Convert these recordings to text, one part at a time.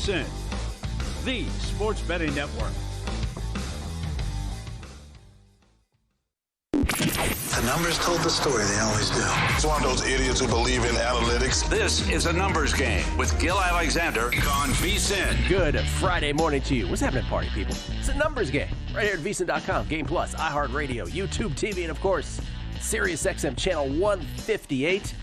Vsin, the sports betting network. The numbers told the story, they always do. It's one of those idiots who believe in analytics. This is a numbers game with Gil Alexander on Vsin. Good Friday morning to you. What's happening, party people? It's a numbers game right here at Vsin.com, Game Plus, iHeartRadio, YouTube TV, and of course, Sirius XM Channel 158.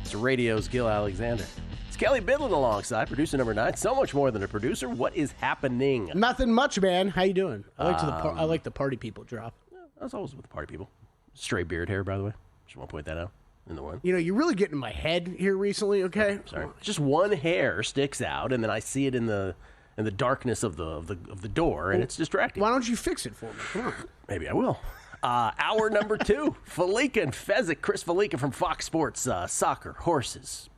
It's radio's Gil Alexander. It's Kelly Bidlin alongside producer number 9. So much more than a producer. What is happening? Nothing much, man. How you doing? I like the party people drop. I was always with the party people. Straight beard hair, by the way. Just want to point that out in the one. You know, you're really getting in my head here recently, okay? Sorry. Just one hair sticks out, and then I see it in the darkness of the door, and it's distracting. Why don't you fix it for me? Come on. Maybe I will. Hour number 2, Falika and Fezzik. Chris Falika from Fox Sports. Soccer, horses,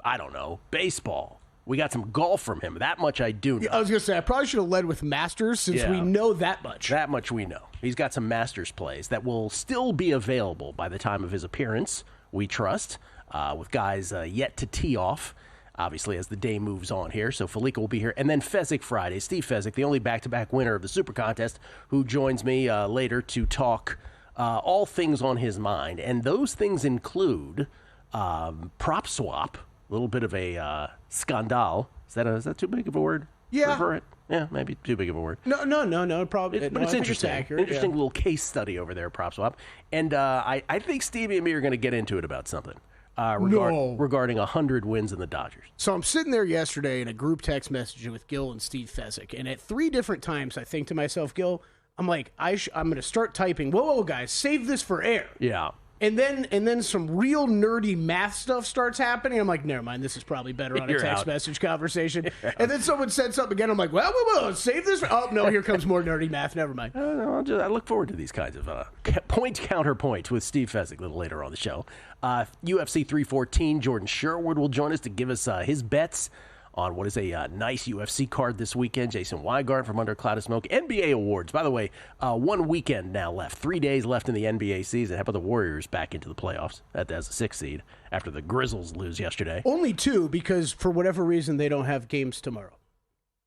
I don't know, baseball. We got some golf from him. That much I do know. Yeah, I was going to say, I probably should have led with Masters since we know that much. That much we know. He's got some Masters plays that will still be available by the time of his appearance, we trust, with guys yet to tee off, obviously, as the day moves on here. So Falika will be here. And then Fezzik Friday. Steve Fezzik, the only back-to-back winner of the Super Contest, who joins me later to talk all things on his mind. And those things include prop swap. A little bit of a scandal. Is that too big of a word? Yeah. For it? Yeah, maybe too big of a word. No, probably. But it's interesting. Accurate, interesting little case study over there, prop swap. And I think Stevie and me are going to get into it about something regarding 100 wins in the Dodgers. So I'm sitting there yesterday in a group text message with Gil and Steve Fezzik, and at 3 different times I think to myself, Gil, I'm like, I'm going to start typing, whoa, guys, save this for air. Yeah. And then some real nerdy math stuff starts happening. I'm like, never mind, this is probably better on a text message conversation. And then someone said something again. I'm like, well, save this. Oh, no, here comes more nerdy math. Never mind. I look forward to these kinds of point-counterpoint with Steve Fezzik a little later on the show. UFC 314, Jordan Sherwood will join us to give us his bets on what is a nice UFC card this weekend. Jason Weigart from Under a Cloud of Smoke. NBA awards. By the way, 1 weekend now left. 3 days left in the NBA season. How about the Warriors back into the playoffs as a 6th seed after the Grizzlies lose yesterday? Only 2 because for whatever reason they don't have games tomorrow.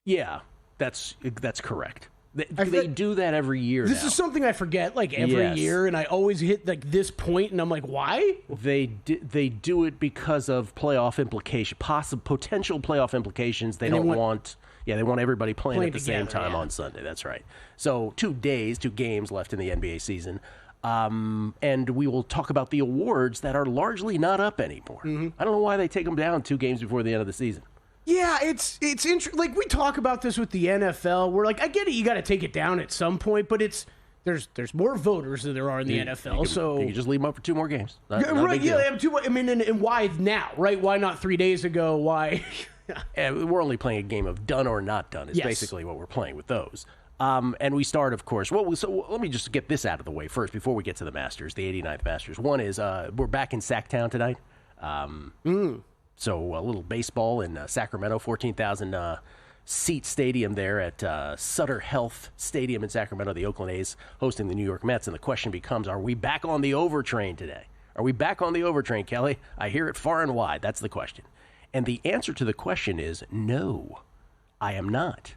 Yeah, that's correct. They do that every year. This is something I forget every year, and I always hit this point, and I'm like, why? They do it because of playoff implications, potential playoff implications. They want everybody playing at the same time on Sunday. That's right. So 2 games left in the NBA season. And we will talk about the awards that are largely not up anymore. Mm-hmm. I don't know why they take them down 2 games before the end of the season. Yeah, it's interesting. We talk about this with the NFL. We're like, I get it, you got to take it down at some point, but there's more voters than there are in the NFL. So you can just leave them up for 2 more games. Right? Yeah, they have 2. I mean, and why now? Right? Why not 3 days ago? Why? And we're only playing a game of done or not done. Is basically what we're playing with those. And we start, of course. So let me just get this out of the way first before we get to the Masters, the 89th Masters. One is we're back in Sacktown tonight. So a little baseball in Sacramento, 14,000 seat stadium there at Sutter Health Stadium in Sacramento. The Oakland A's hosting the New York Mets. And the question becomes, are we back on the overtrain today? Are we back on the overtrain, Kelly? I hear it far and wide. That's the question. And the answer to the question is no, I am not.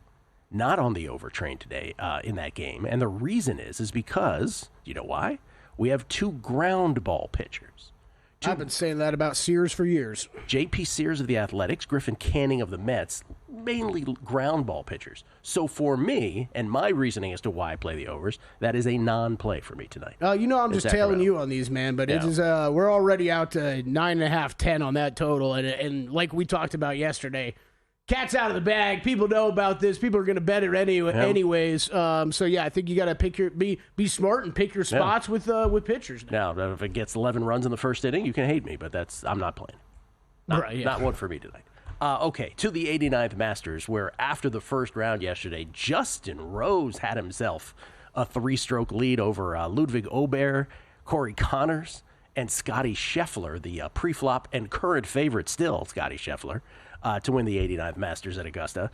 Not on the overtrain today in that game. And the reason is because, you know why? We have 2 ground ball pitchers. I've been saying that about Sears for years. J.P. Sears of the Athletics, Griffin Canning of the Mets, mainly ground ball pitchers. So for me, and my reasoning as to why I play the overs, that is a non-play for me tonight. I'm just tailing you on these, man, but it is. We're already out to 9.5, 10 on that total, and like we talked about yesterday, cat's out of the bag. People know about this. People are going to bet it anyways. So yeah, I think you got to be smart and pick your spots with pitchers. Now, if it gets 11 runs in the first inning, you can hate me, but I'm not playing. Not one for me tonight. Okay, to the 89th Masters, where after the first round yesterday, Justin Rose had himself a 3-stroke lead over Ludwig Aubert, Corey Connors, and Scotty Scheffler, the pre-flop and current favorite still, Scotty Scheffler, to win the 89th Masters at Augusta.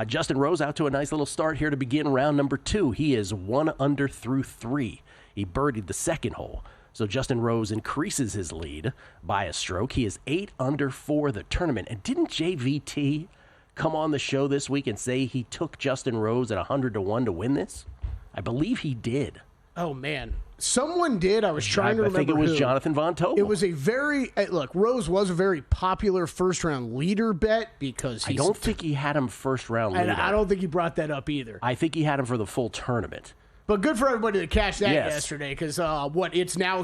Justin Rose out to a nice little start here to begin round number 2. He is 1 under through 3. He birdied the second hole. So Justin Rose increases his lead by a stroke. He is 8 under for the tournament. And didn't JVT come on the show this week and say he took Justin Rose at 100-1 to win this? I believe he did. Oh, man. Someone did. I was trying to remember. I think it was who. Jonathan Von Tobel. It was a very look. Rose was a very popular first-round leader bet because I don't think he had him first-round leader. I don't think he brought that up either. I think he had him for the full tournament. But good for everybody to catch that yesterday because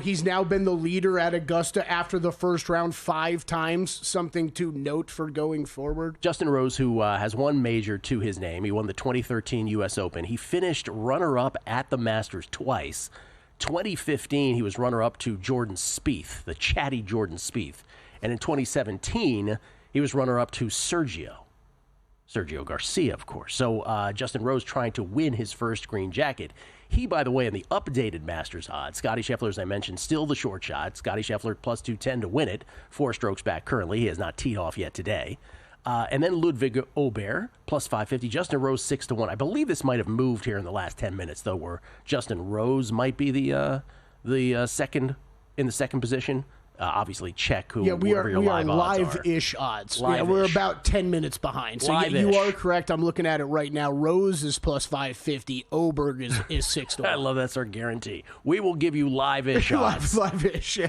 he's now been the leader at Augusta after the first round 5 times. Something to note for going forward. Justin Rose, who has one major to his name, he won the 2013 U.S. Open. He finished runner-up at the Masters twice. 2015, he was runner-up to Jordan Spieth, the chatty Jordan Spieth. And in 2017, he was runner-up to Sergio Garcia, of course. So Justin Rose trying to win his first green jacket. He, by the way, in the updated Masters odds, Scottie Scheffler, as I mentioned, still the short shot. Scottie Scheffler plus 210 to win it. 4 strokes back currently. He has not teed off yet today. And then Ludwig Aubert, plus 550. Justin Rose, 6-1. I believe this might have moved here in the last 10 minutes, though, where Justin Rose might be the second in the second position. Obviously, check who. Yeah, we are live-ish odds. Yeah, we're about 10 minutes behind. So you are correct. I'm looking at it right now. Rose is plus 550. Oberg is 6-1. I love that's our guarantee. We will give you live-ish odds. Live-ish.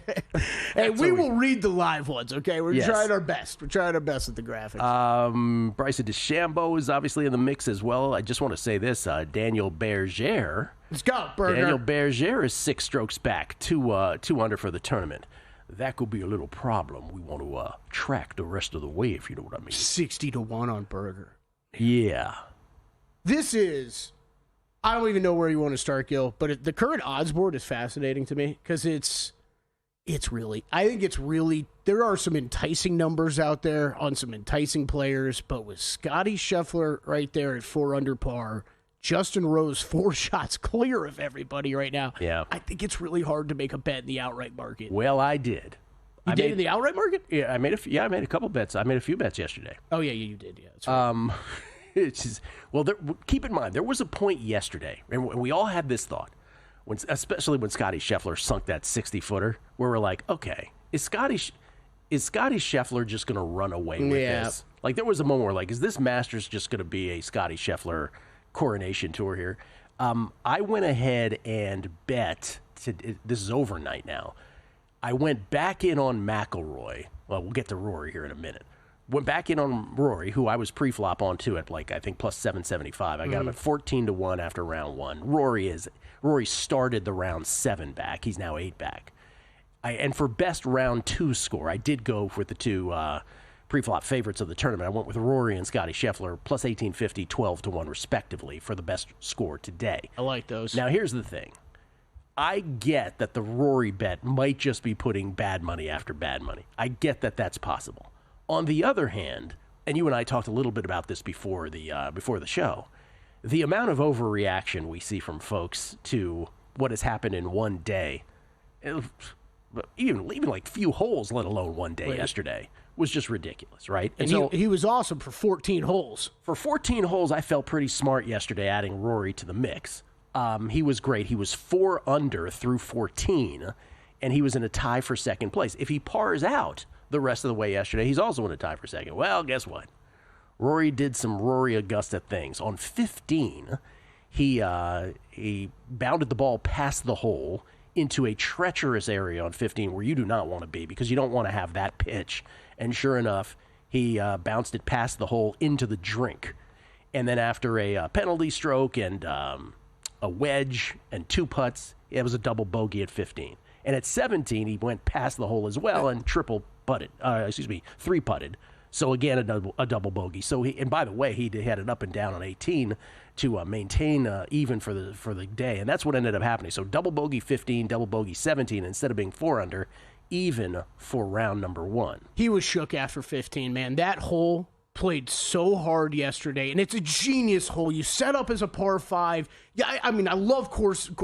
Hey, we will read the live ones, okay? We're trying our best. We're trying our best with the graphics. Bryson DeChambeau is obviously in the mix as well. I just want to say this. Daniel Berger. Let's go, Berger. Daniel Berger is 6 strokes back, 2 under for the tournament. That could be a little problem. We want to track the rest of the way, if you know what I mean. 60-1 on Berger. Yeah. This is, I don't even know where you want to start, Gil, but the current odds board is fascinating to me because I think it's really, there are some enticing numbers out there on some enticing players, but with Scottie Scheffler right there at 4 under par, Justin Rose 4 shots clear of everybody right now. Yeah. I think it's really hard to make a bet in the outright market. Well, I did. You did in the outright market? Yeah, I made a couple bets. I made a few bets yesterday. Oh, yeah, you did. Yeah, that's right. Keep in mind, there was a point yesterday, and we all had this thought, especially when Scottie Scheffler sunk that 60-footer, where we're like, okay, is Scottie Scheffler just going to run away with this? Like, there was a moment where, like, is this Masters just going to be a Scottie Scheffler coronation tour here? I went ahead and bet, this is overnight now, I went back in on McIlroy. Well, we'll get to Rory here in a minute. Went back in on Rory, who I was pre-flop on too at I think plus 775. I got him at 14-1 after round 1. Rory started the round 7 back. He's now 8 back. And for best round 2 score, I did go with the 2 pre-flop favorites of the tournament. I went with Rory and Scottie Scheffler plus 1850, 12-1 respectively for the best score today. I like those. Now here's the thing. I get that the Rory bet might just be putting bad money after bad money. I get that that's possible. On the other hand, and you and I talked a little bit about this before the show, the amount of overreaction we see from folks to what has happened in one day, even like few holes, let alone one day yesterday, was just ridiculous, right? And so, he was awesome for 14 holes. For 14 holes, I felt pretty smart yesterday adding Rory to the mix. He was great. He was 4 under through 14, and he was in a tie for second place. If he pars out the rest of the way yesterday, he's also in a tie for second. Well, guess what? Rory did some Rory Augusta things. On 15, he bounded the ball past the hole into a treacherous area on 15 where you do not want to be because you don't want to have that pitch. And sure enough, he bounced it past the hole into the drink. And then after a penalty stroke and a wedge and 2 putts, it was a double bogey at 15. And at 17, he went past the hole as well and 3-putted. So again, a double bogey. So and by the way, he had it up and down on 18 to maintain even for the day, and that's what ended up happening. So double bogey 15, double bogey 17, instead of being 4 under, even for round number 1. He was shook after 15, man. That hole played so hard yesterday, and it's a genius hole. You set up as a par 5. Yeah, I mean, I love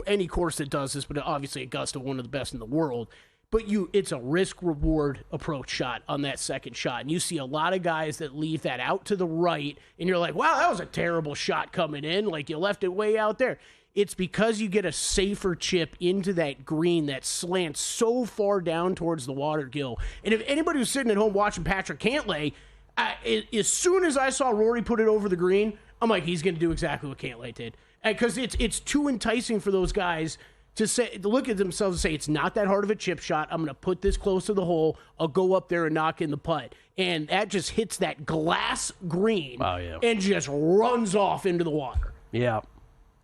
any course that does this, but obviously Augusta, one of the best in the world. But it's a risk-reward approach shot on that second shot. And you see a lot of guys that leave that out to the right, and you're like, wow, that was a terrible shot coming in. Like, you left it way out there. It's because you get a safer chip into that green that slants so far down towards the water, Gil. And if anybody was sitting at home watching Patrick Cantlay, As soon as I saw Rory put it over the green, I'm like, he's going to do exactly what Cantlay did. Because it's too enticing for those guys to look at themselves and say, it's not that hard of a chip shot. I'm going to put this close to the hole. I'll go up there and knock in the putt. And that just hits that glass green and just runs off into the water. Yeah.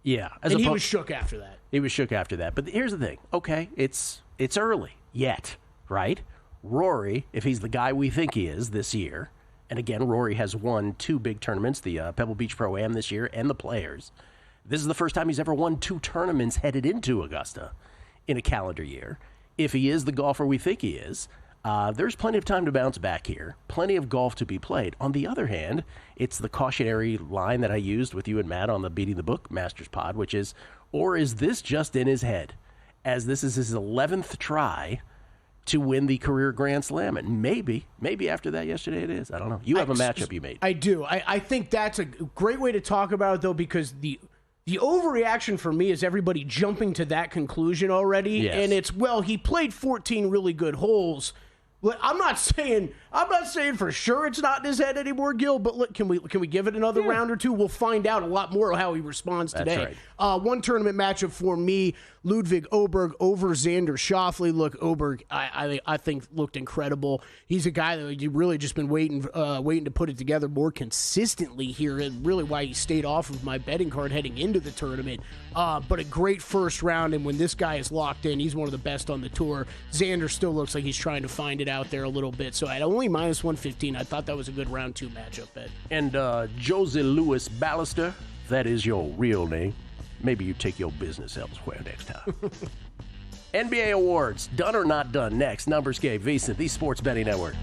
Yeah. And he was shook after that. He was shook after that. But here's the thing. Okay, it's early yet, right? Rory, if he's the guy we think he is this year, and again, Rory has won 2 big tournaments, the Pebble Beach Pro-Am this year and the Players. This is the first time he's ever won 2 tournaments headed into Augusta in a calendar year. If he is the golfer we think he is, there's plenty of time to bounce back here. Plenty of golf to be played. On the other hand, it's the cautionary line that I used with you and Matt on the Beating the Book Masters pod, which is, or is this just in his head? As this is his 11th try to win the career Grand Slam. And maybe after that yesterday it is. I don't know. You have a matchup you made. I do. I think that's a great way to talk about it, though, because the overreaction for me is everybody jumping to that conclusion already. Yes. And it's, well, he played 14 really good holes. I'm not saying for sure it's not in his head anymore, Gil. But look, can we give it another round or two? We'll find out a lot more of how he responds today. That's right. One tournament matchup for me: Ludwig Oberg over Xander Schauffele. Look, Oberg, I think looked incredible. He's a guy that you really just been waiting to put it together more consistently here, and really why he stayed off of my betting card heading into the tournament. But a great first round, and when this guy is locked in, he's one of the best on the tour. Xander still looks like he's trying to find it out there a little bit. So at only minus 115, I thought that was a good round 2 matchup bet. And Jose Luis Ballester, that is your real name. Maybe you take your business elsewhere next time. NBA awards, done or not done? Next, Numbers Game, Vsin, the Sports Betting Network.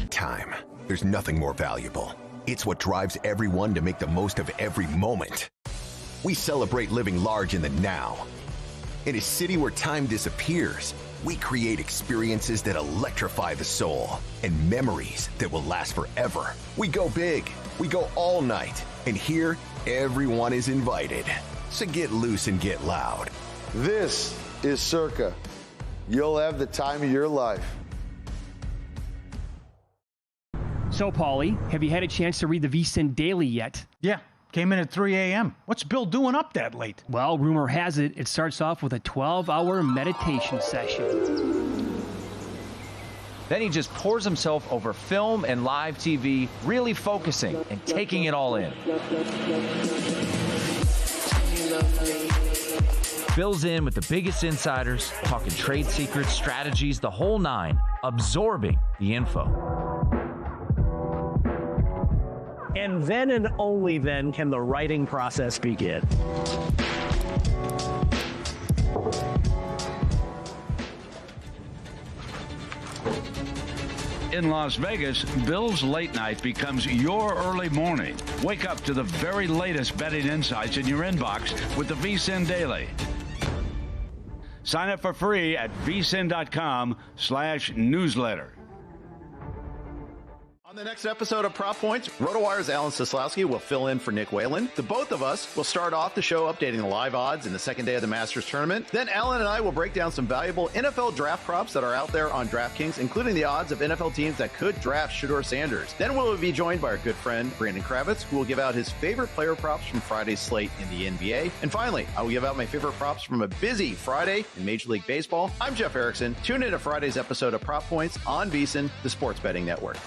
Time. There's nothing more valuable. It's what drives everyone to make the most of every moment. We celebrate living large in the now. In a city where time disappears, we create experiences that electrify the soul and memories that will last forever. We go big, we go all night, and here, everyone is invited. So get loose and get loud. This is Circa. You'll have the time of your life. So, Paulie, have you had a chance to read the Vsin Daily yet? Yeah. Came in at 3 a.m. What's Bill doing up that late? Well, rumor has it, it starts off with a 12-hour meditation session. Then he just pours himself over film and live TV, really focusing and taking it all in. Bill's in with the biggest insiders, talking trade secrets, strategies, the whole nine, absorbing the info. And then and only then can the writing process begin. In Las Vegas, Bill's late night becomes your early morning. Wake up to the very latest betting insights in your inbox with the Vsin Daily. Sign up for free at vsin.com/newsletter. On the next episode of Prop Points, RotoWire's Alan Seslowski will fill in for Nick Whalen. The both of us will start off the show updating the live odds in the second day of the Masters Tournament. Then Alan and I will break down some valuable NFL draft props that are out there on DraftKings, including the odds of NFL teams that could draft Shedeur Sanders. Then we'll be joined by our good friend Brandon Kravitz, who will give out his favorite player props from Friday's slate in the NBA. And finally, I will give out my favorite props from a busy Friday in Major League Baseball. I'm Jeff Erickson. Tune in to Friday's episode of Prop Points on Vsin, the Sports Betting Network.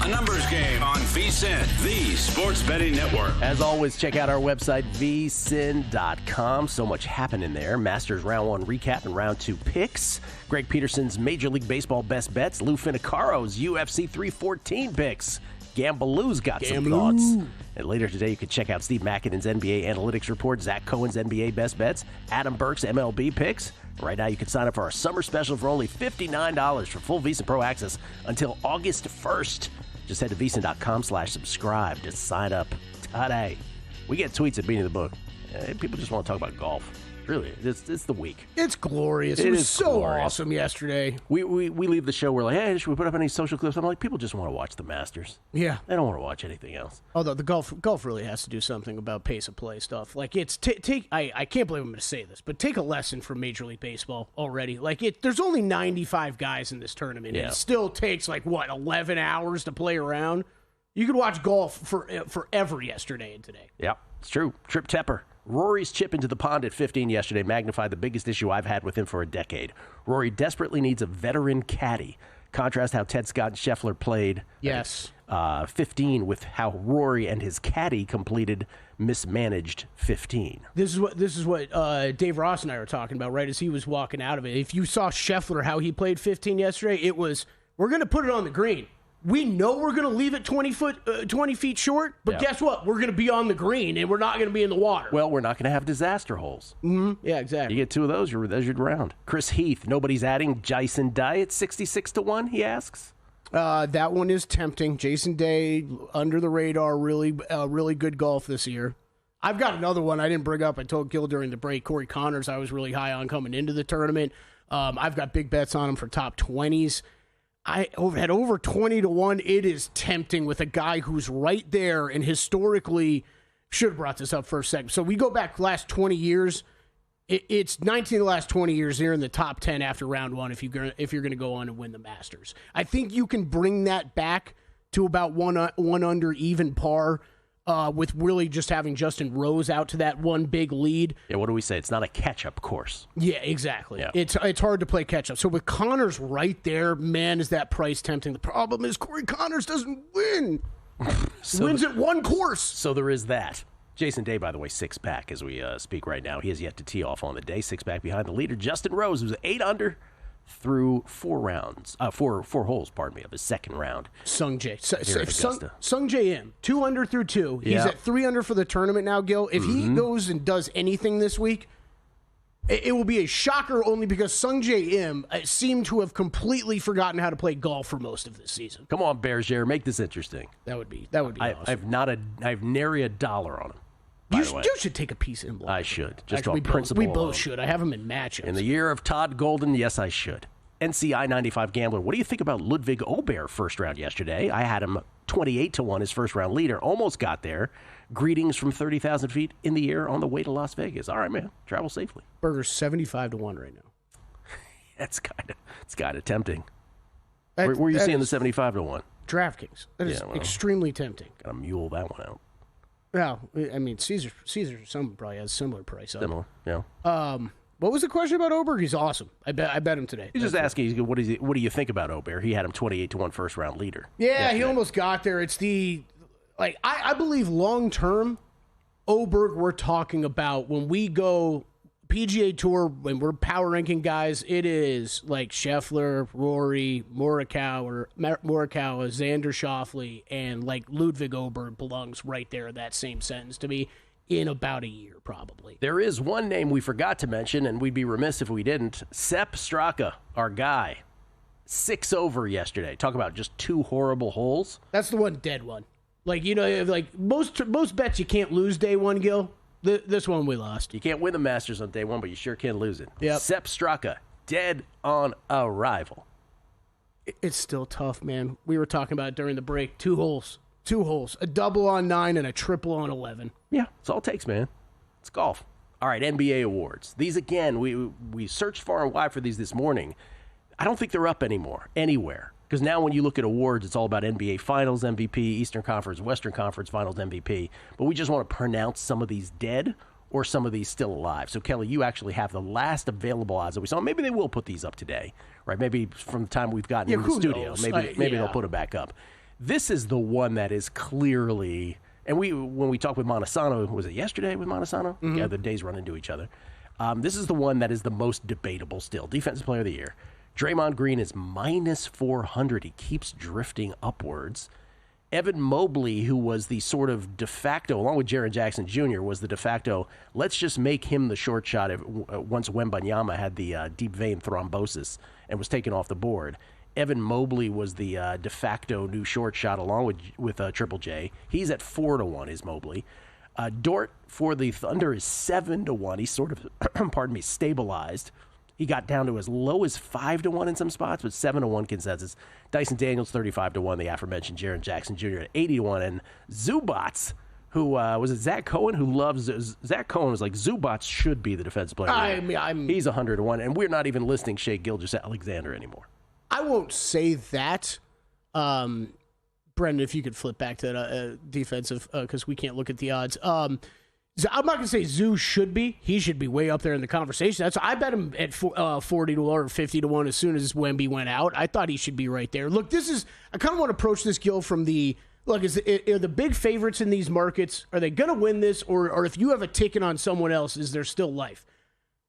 Numbers Game on Vsin, the sports betting network. As always, check out our website, vsin.com. So much happening there. Masters round 1 recap and round 2 picks. Greg Peterson's Major League Baseball best bets. Lou Finicaro's UFC 314 picks. Gambaloo's got some thoughts. And later today, you can check out Steve Makinen's NBA analytics report, Zach Cohen's NBA best bets, Adam Burke's MLB picks. Right now, you can sign up for our summer special for only $59 for full Vsin Pro access until August 1st. Just head to vsin.com/subscribe to sign up today. We get tweets at Beating the Book. People just want to talk about golf. Really, it's the week. It's glorious. It was so awesome yesterday. We leave the show. We're like, hey, should we put up any social clips? I'm like, people just want to watch the Masters. Yeah, they don't want to watch anything else. Although the golf really has to do something about pace of play stuff. Like it's I can't believe I'm going to say this, but take a lesson from Major League Baseball already. Like there's only 95 guys in this tournament. Yeah. It still takes 11 hours to play around. You could watch golf forever yesterday and today. Yep, it's true. Trip Tepper. Rory's chip into the pond at 15 yesterday magnified the biggest issue I've had with him for a decade. Rory desperately needs a veteran caddy. Contrast how Ted Scott and Scheffler played. Yes. 15 with how Rory and his caddy completed mismanaged 15. This is what Dave Ross and I were talking about right as he was walking out of it. If you saw Scheffler how he played 15 yesterday, it was we're going to put it on the green. We know we're going to leave it 20 feet short, but guess what? We're going to be on the green, and we're not going to be in the water. Well, we're not going to have disaster holes. Mm-hmm. Yeah, exactly. You get 2 of those, you're round. Chris Heath, nobody's adding Jason Day at 66-1, he asks. That one is tempting. Jason Day, under the radar, really good golf this year. I've got another one I didn't bring up. I told Gil during the break, Corey Connors, I was really high on coming into the tournament. I've got big bets on him for top 20s. I had over 20-1. It is tempting with a guy who's right there and historically should have brought this up for a second. So we go back the last 20 years. It's 19 of the last 20 years. They're in the top 10 after round 1 if you're going to go on and win the Masters. I think you can bring that back to about one under even par with really just having Justin Rose out to that one big lead. Yeah, what do we say? It's not a catch-up course. Yeah, exactly. Yeah. It's hard to play catch-up. So with Connors right there, man, is that price tempting. The problem is Corey Connors doesn't win. Wins at one course. So there is that. Jason Day, by the way, 6-pack as we speak right now. He has yet to tee off on the day. 6-pack behind the leader. Justin Rose, who's 8 under through 4 holes, of his second round. Sung Jae. Sung Jae Im, 2 under through 2. He's at 3 under for the tournament now, Gil. If he goes and does anything this week, it will be a shocker only because Sung Jae Im seemed to have completely forgotten how to play golf for most of this season. Come on, Berger, make this interesting. That would be awesome. I've nary a dollar on him. You should take a piece of him. I should. Just on principle. We both should. I have him in matchups. In the year of Todd Golden, yes, I should. NCI 95 Gambler, what do you think about Ludwig Ober first round yesterday? I had him 28-1, his first round leader. Almost got there. Greetings from 30,000 feet in the air on the way to Las Vegas. All right, man. Travel safely. Burger's 75-1 right now. It's kind of tempting. Where are you seeing the 75-1? DraftKings. That is extremely tempting. Got to mule that one out. Well, I mean, Caesar probably has a similar price. Similar, yeah. What was the question about Ober? He's awesome. I bet him today. He's just asking, what do you think about Ober? He had him 28-1 first round leader. Yeah, he almost got there. It's I believe long term, Oberg we're talking about when we go PGA Tour, when we're power ranking guys, it is like Scheffler, Rory, Morikawa, Xander Schauffele, and like Ludwig Oberg belongs right there in that same sentence to me in about a year, probably. There is one name we forgot to mention, and we'd be remiss if we didn't. Sepp Straka, our guy. 6 over yesterday. Talk about just 2 horrible holes. That's the one dead one. Like, most bets you can't lose day one, Gil. This one we lost. You can't win the Masters on day one, but you sure can lose it. Yep. Sepp Straka, dead on arrival. It's still tough, man. We were talking about it during the break. 2 holes. 2 holes. A double on 9 and a triple on 11. Yeah, that's all it takes, man. It's golf. All right, NBA awards. These, again, we searched far and wide for these this morning. I don't think they're up anymore, anywhere. Because now when you look at awards, it's all about NBA Finals MVP, Eastern Conference, Western Conference Finals MVP. But we just want to pronounce some of these dead or some of these still alive. So, Kelly, you actually have the last available odds that we saw. Maybe they will put these up today, right? Maybe from the time we've gotten in the studio. Knows? Maybe they'll put it back up. This is the one that is clearly, and when we talked with Montesano, was it yesterday with Montesano? Mm-hmm. Yeah, the days run into each other. This is the one that is the most debatable still. Defensive Player of the Year. Draymond Green is minus 400. He keeps drifting upwards. Evan Mobley, who was the sort of de facto, along with Jaren Jackson Jr., was the de facto, let's just make him the short shot once Wembanyama had the deep vein thrombosis and was taken off the board. Evan Mobley was the de facto new short shot along with Triple J. He's at 4-1 is Mobley. Dort for the Thunder is 7-1. He's sort of, stabilized. He got down to as low as 5-1 in some spots, but 7-1 consensus. Dyson Daniels 35-1. The aforementioned Jaren Jackson Jr. at 81, and Zubats, who was it Zach Cohen who loves Zach Cohen was like Zubats should be the defensive player. He's 100-1, and we're not even listing Shai Gilgeous-Alexander anymore. I won't say that. Brendan, if you could flip back to that defensive, because we can't look at the odds. I'm not going to say Zoo should be. He should be way up there in the conversation. I bet him at 40-1 or 50-1 as soon as Wemby went out. I thought he should be right there. Look, I kind of want to approach this, Gil, from the, look, are the big favorites in these markets, are they going to win this? Or if you have a ticket on someone else, is there still life?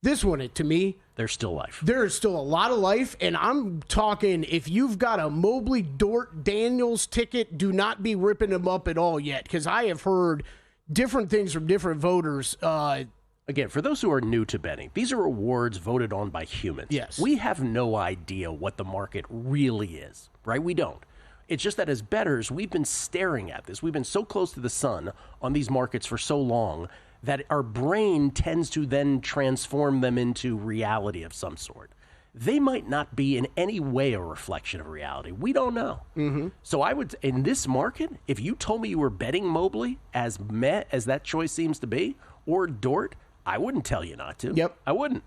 This one, to me, there's still life. There is still a lot of life, and I'm talking, if you've got a Mobley, Dort, Daniels ticket, do not be ripping them up at all yet, because I have heard different things from different voters. Again, for those who are new to betting, these are awards voted on by humans. Yes. We have no idea what the market really is, right? We don't. It's just that as bettors, we've been staring at this. We've been so close to the sun on these markets for so long that our brain tends to then transform them into reality of some sort. They might not be in any way a reflection of reality. We don't know. Mm-hmm. So I would, in this market, if you told me you were betting Mobley as that choice seems to be, or Dort, I wouldn't tell you not to. Yep. I wouldn't.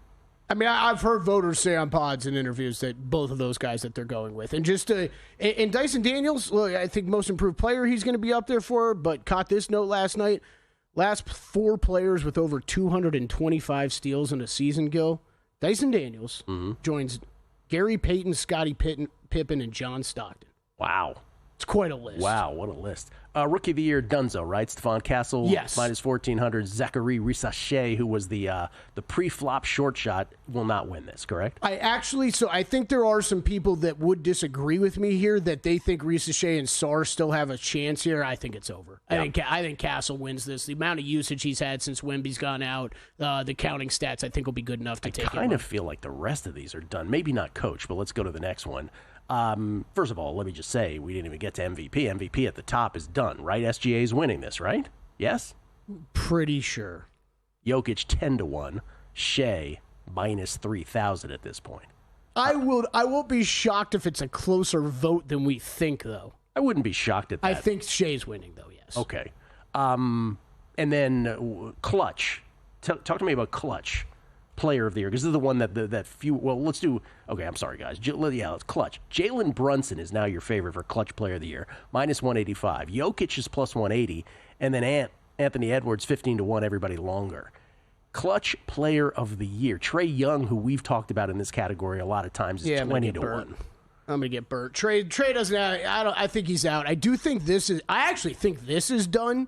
I mean, I've heard voters say on pods and interviews that both of those guys that they're going with. And and Dyson Daniels, look, I think most improved player he's going to be up there for, but caught this note last night. Last 4 players with over 225 steals in a season, Gil. Dyson Daniels joins Gary Payton, Scottie Pippen, and John Stockton. Wow. It's quite a list. Wow, what a list. Rookie of the Year, Dunzo, right? Stephon Castle, yes. Minus 1,400. Zachary Risache, who was the pre-flop short shot, will not win this, correct? I think there are some people that would disagree with me here, that they think Risache and Sarr still have a chance here. I think it's over. Yep. I think Castle wins this. The amount of usage he's had since Wemby's gone out, the counting stats, I think will be good enough to take it. I kind of feel like the rest of these are done. Maybe not coach, but let's go to the next one. First of all, let me just say, we didn't even get to MVP. MVP at the top is done, right? SGA is winning this, right? Yes? Pretty sure. Jokic 10-1. Shea minus 3,000 at this point. I won't be shocked if it's a closer vote than we think, though. I wouldn't be shocked at that. I think Shea's winning, though, yes. Okay. And then Clutch. Talk to me about Clutch. Player of the Year, because this is the one that few. Well, let's do. Okay, I'm sorry, guys. Let's Clutch. Jalen Brunson is now your favorite for Clutch Player of the Year, minus 185. Jokic is plus 180, and then Anthony Edwards 15-1. Everybody longer. Clutch Player of the Year, Trae Young, who we've talked about in this category a lot of times, is 20-1. I'm gonna get burnt. Trae doesn't. I think he's out. I do think this is. I actually think this is done.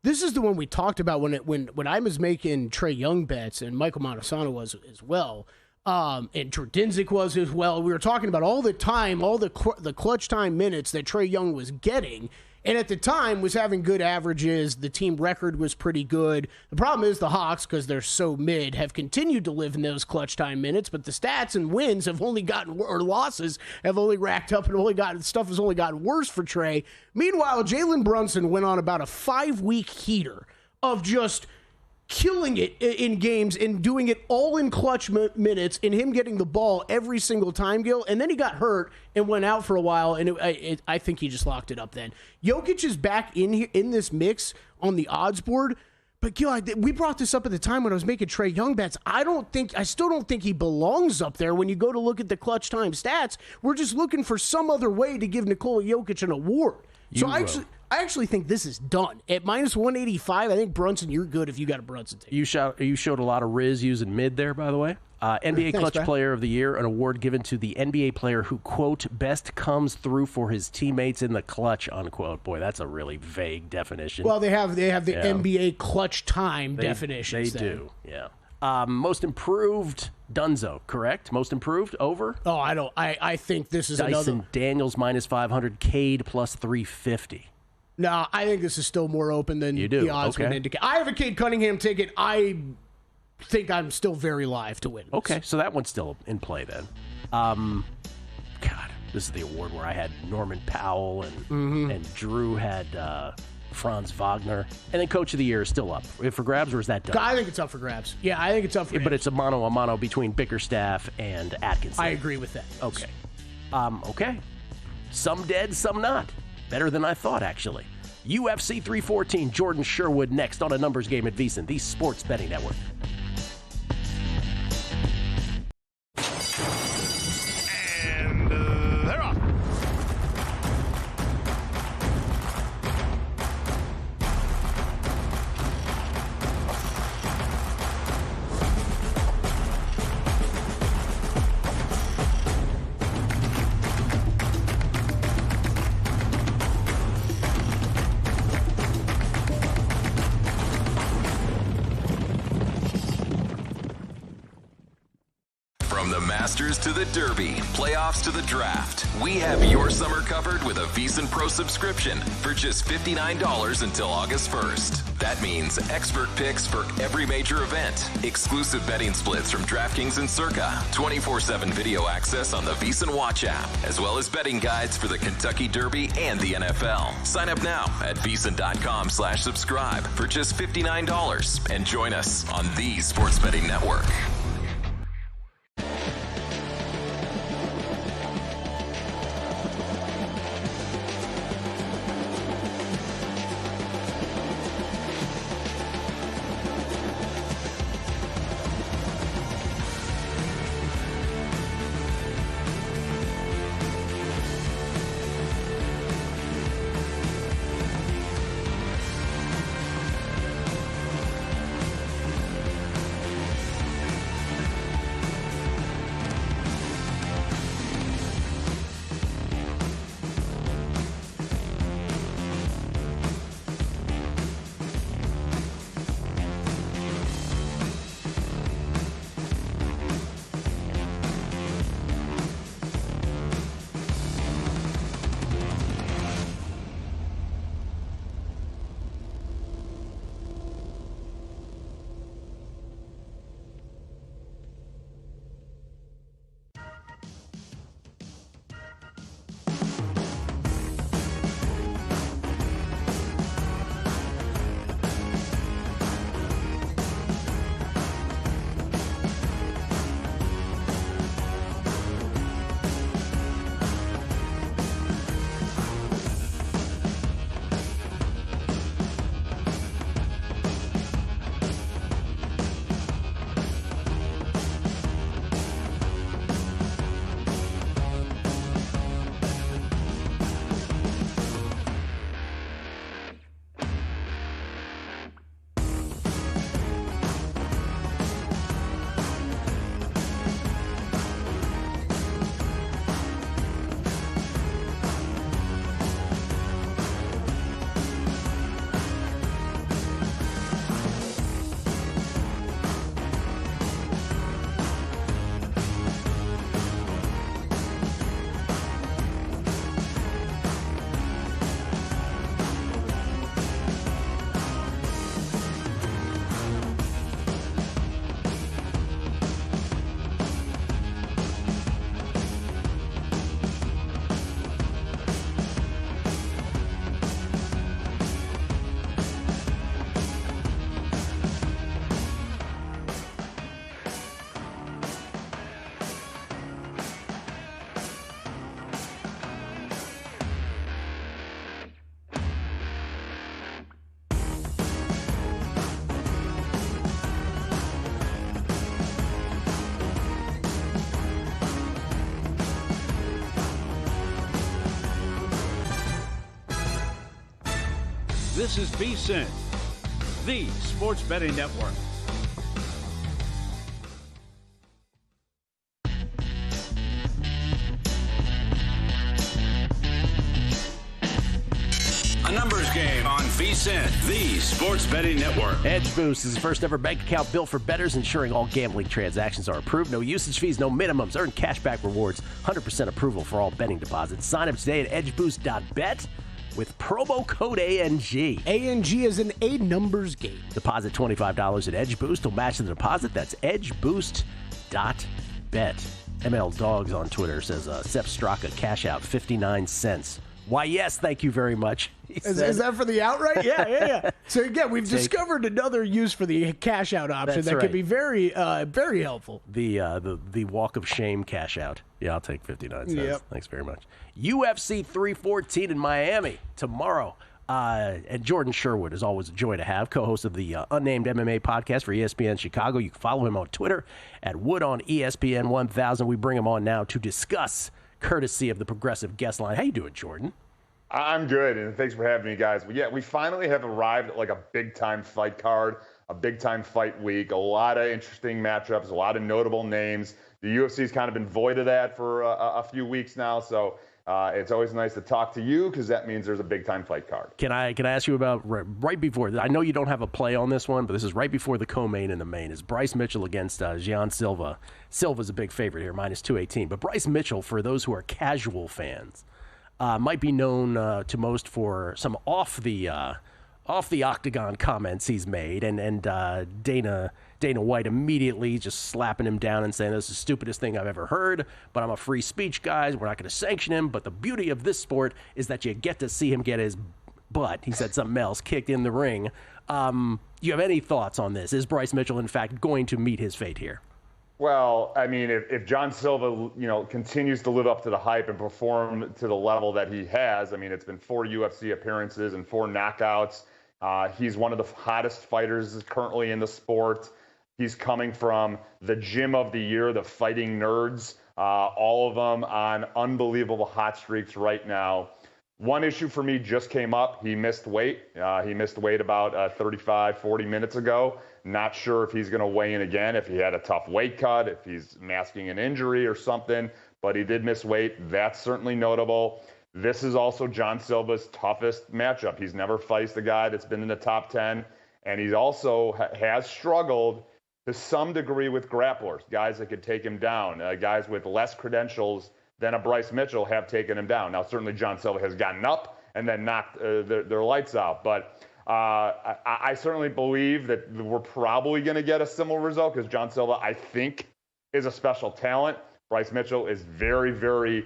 This is the one we talked about when I was making Trae Young bets, and Michael Montesano was as well, and Drudzinski was as well. We were talking about all the time, all the clutch time minutes that Trae Young was getting, and at the time was having good averages. The team record was pretty good. The problem is the Hawks, because they're so mid, have continued to live in those clutch time minutes, but the stats and wins have only gotten, or losses have only racked up, and stuff has only gotten worse for Trae. Meanwhile, Jalen Brunson went on about a 5-week heater of just killing it in games and doing it all in clutch minutes, and him getting the ball every single time, Gil. And then he got hurt and went out for a while, and I think he just locked it up then. Jokic is back in this mix on the odds board, but Gil, we brought this up at the time when I was making Trae Young bets. I still don't think he belongs up there when you go to look at the clutch time stats. We're just looking for some other way to give Nikola Jokic an award. I actually think this is done. At minus 185, I think Brunson, you're good if you got a Brunson ticket. You showed a lot of Riz using mid there, by the way. NBA Thanks, Clutch Brad. Player of the Year, an award given to the NBA player who, quote, best comes through for his teammates in the clutch, unquote. Boy, that's a really vague definition. Well, they have the NBA clutch time definitions. They do, yeah. Most improved, Dunzo, correct? Most improved, over? Oh, I think this is Dyson another. Daniels minus 500, Cade plus 350. No, I think this is still more open than the odds would indicate. I have a Cade Cunningham ticket. I think I'm still very live to win. Okay, so that one's still in play then. God, this is the award where I had Norman Powell and Drew had Franz Wagner. And then Coach of the Year is still up. For grabs, or is that done? I think it's up for grabs. Yeah, I think it's up for grabs. But it's a mano between Bickerstaff and Atkinson. I agree with that. Okay. Okay. Some dead, some not. Better than I thought, actually. UFC 314, Jordan Sherwood next on A Numbers Game at Vsin, the Sports Betting Network. And they're off. From the Masters to the Derby, playoffs to the draft, we have your summer covered with a Vsin Pro subscription for just $59 until August 1st. That means expert picks for every major event, exclusive betting splits from DraftKings and Circa, 24/7 video access on the Vsin Watch app, as well as betting guides for the Kentucky Derby and the NFL. Sign up now at vsin.com/subscribe for just $59 and join us on the Sports Betting Network. This is Vsin, the sports betting network. A numbers game on Vsin, the sports betting network. Edge Boost is the first ever bank account built for bettors, ensuring all gambling transactions are approved. No usage fees, no minimums. Earn cashback rewards. 100% approval for all betting deposits. Sign up today at edgeboost.bet with promo code ANG. ANG is an A numbers game. Deposit $25 at Edge Boost. Will match the deposit. That's edgeboost.bet. ML Dogs on Twitter says, Sepp Straka cash out 59 cents. Why, yes, thank you very much. Is that for the outright? Yeah. So, again, we've discovered another use for the cash out option that could be very, very helpful. The walk of shame cash out. Yeah, I'll take 59 cents. Yep. Thanks very much. UFC 314 in Miami tomorrow. And Jordan Sherwood is always a joy to have, co-host of the Unnamed MMA podcast for ESPN Chicago. You can follow him on Twitter at Wood on ESPN 1000. We bring him on now to discuss, courtesy of the Progressive Guest Line. How you doing, Jordan? I'm good, and thanks for having me, guys. Yeah, we finally have arrived at like a big-time fight card, a big-time fight week, a lot of interesting matchups, a lot of notable names. The UFC's kind of been void of that for a few weeks now, so it's always nice to talk to you because that means there's a big-time fight card. Can I ask you about right before? I know you don't have a play on this one, but this is right before the co-main and the main. Is Bryce Mitchell against Gian Silva? Silva's a big favorite here, minus 218. But Bryce Mitchell, for those who are casual fans, might be known to most for some off the octagon comments he's made, and Dana White immediately just slapping him down and saying, this is the stupidest thing I've ever heard, but I'm a free speech guy. We're not going to sanction him. But the beauty of this sport is that you get to see him get his butt, he said something else, kicked in the ring. You have any thoughts on this? Is Bryce Mitchell, in fact, going to meet his fate here? Well, I mean, if John Silva, continues to live up to the hype and perform to the level that he has, I mean, it's been 4 UFC appearances and 4 knockouts. He's one of the hottest fighters currently in the sport. He's coming from the gym of the year, the Fighting Nerds, all of them on unbelievable hot streaks right now. One issue for me just came up. He missed weight. He missed weight about 35, 40 minutes ago. Not sure if he's going to weigh in again, if he had a tough weight cut, if he's masking an injury or something, but he did miss weight. That's certainly notable. This is also John Silva's toughest matchup. He's never faced a guy that's been in the top 10, and he also has struggled to some degree with grapplers, guys that could take him down, guys with less credentials than a Bryce Mitchell have taken him down. Now, certainly John Silva has gotten up and then knocked their lights out, but I certainly believe that we're probably going to get a similar result because John Silva, I think, is a special talent. Bryce Mitchell is very, very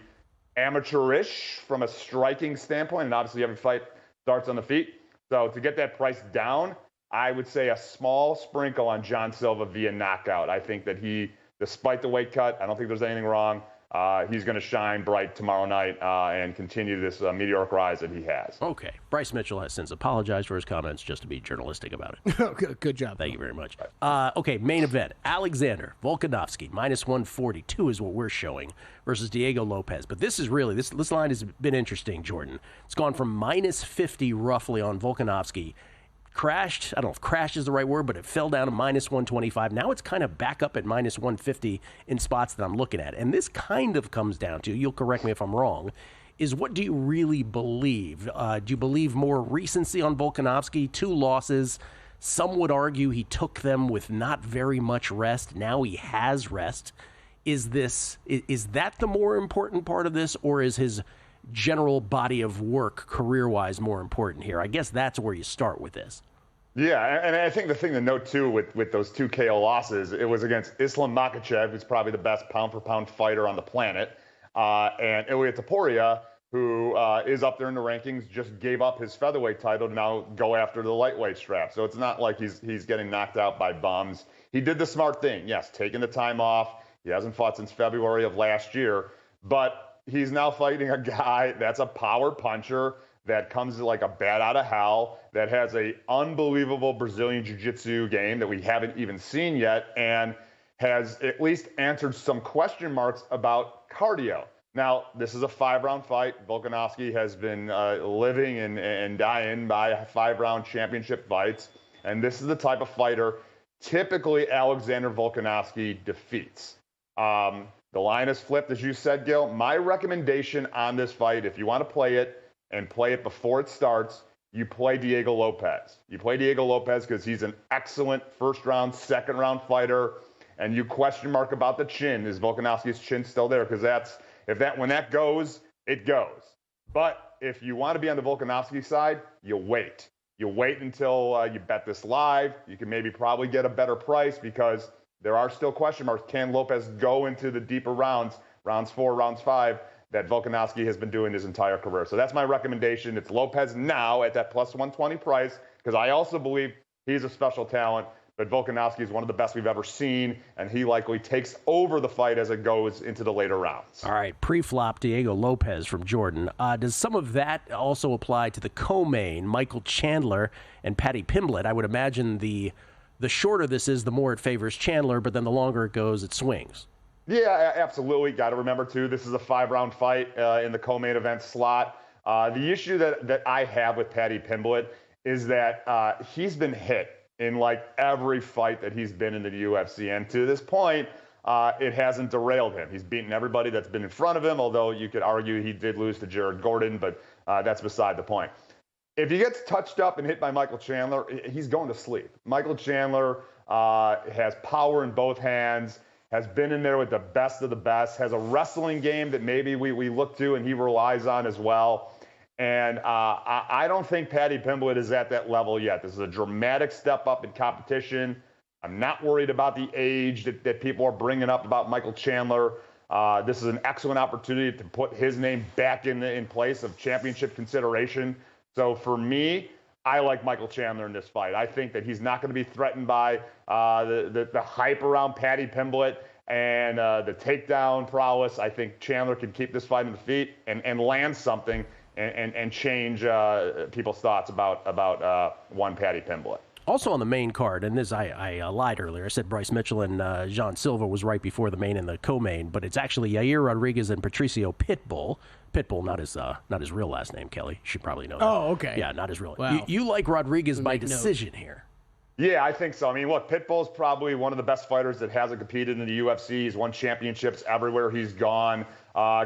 amateurish from a striking standpoint, and obviously every fight starts on the feet. So to get that price down, I would say a small sprinkle on John Silva via knockout. I think that he, despite the weight cut, I don't think there's anything wrong. He's going to shine bright tomorrow night and continue this meteoric rise that he has. Okay. Bryce Mitchell has since apologized for his comments, just to be journalistic about it. Good job. Thank you very much. Okay, main event. Alexander Volkanovski, minus 142 is what we're showing, versus Diego Lopez. But this is really, this line has been interesting, Jordan. It's gone from minus 50 roughly on Volkanovski. Crashed, I don't know if crash is the right word, but it fell down to minus 125. Now it's kind of back up at minus 150 in spots that I'm looking at. And this kind of comes down to, you'll correct me if I'm wrong, is what do you really believe? Do you believe more recency on Volkanovski? 2 losses. Some would argue he took them with not very much rest. Now he has rest. Is that the more important part of this, or is his general body of work career-wise more important here? I guess that's where you start with this. Yeah, and I think the thing to note, too, with those 2 KO losses, it was against Islam Makhachev, who's probably the best pound-for-pound fighter on the planet, and Ilia Topuria, who is up there in the rankings, just gave up his featherweight title to now go after the lightweight strap. So it's not like he's getting knocked out by bums. He did the smart thing, yes, taking the time off. He hasn't fought since February of last year, but he's now fighting a guy that's a power puncher that comes like a bat out of hell, that has a unbelievable Brazilian jiu-jitsu game that we haven't even seen yet, and has at least answered some question marks about cardio. Now, this is a 5-round fight. Volkanovski has been living and dying by 5-round championship fights. And this is the type of fighter typically Alexander Volkanovski defeats. The line is flipped, as you said, Gil. My recommendation on this fight, if you want to play it and play it before it starts, you play Diego Lopez. You play Diego Lopez because he's an excellent first-round, second-round fighter. And you question mark about the chin. Is Volkanovski's chin still there? Because when that goes, it goes. But if you want to be on the Volkanovski side, you wait. You wait until you bet this live. You can probably get a better price because there are still question marks. Can Lopez go into the deeper rounds 4, rounds 5, that Volkanovski has been doing his entire career? So that's my recommendation. It's Lopez now at that plus 120 price because I also believe he's a special talent. But Volkanovski is one of the best we've ever seen, and he likely takes over the fight as it goes into the later rounds. All right, pre-flop Diego Lopez from Jordan. Does some of that also apply to the co-main, Michael Chandler and Paddy Pimblett? I would imagine the shorter this is, the more it favors Chandler, but then the longer it goes, it swings. Yeah, absolutely. Got to remember, too, this is a 5-round fight in the co-main event slot. The issue that I have with Paddy Pimblett is that he's been hit in every fight that he's been in the UFC. And to this point, it hasn't derailed him. He's beaten everybody that's been in front of him, although you could argue he did lose to Jared Gordon, but that's beside the point. If he gets touched up and hit by Michael Chandler, he's going to sleep. Michael Chandler has power in both hands, has been in there with the best of the best, has a wrestling game that maybe we look to and he relies on as well. And I don't think Paddy Pimblett is at that level yet. This is a dramatic step up in competition. I'm not worried about the age that people are bringing up about Michael Chandler. This is an excellent opportunity to put his name back in place of championship consideration. So for me, I like Michael Chandler in this fight. I think that he's not going to be threatened by the hype around Paddy Pimblett and the takedown prowess. I think Chandler can keep this fight in the feet and land something and change people's thoughts about one Paddy Pimblett. Also on the main card, and this I lied earlier. I said Bryce Mitchell and Jean Silva was right before the main and the co-main, but it's actually Yair Rodriguez and Patricio Pitbull. Pitbull, not his real last name, Kelly. You should probably know that. Oh, okay. Yeah, not his real wow. name. You like Rodriguez by decision here. Yeah, I think so. I mean, look, Pitbull's probably one of the best fighters that hasn't competed in the UFC. He's won championships everywhere he's gone.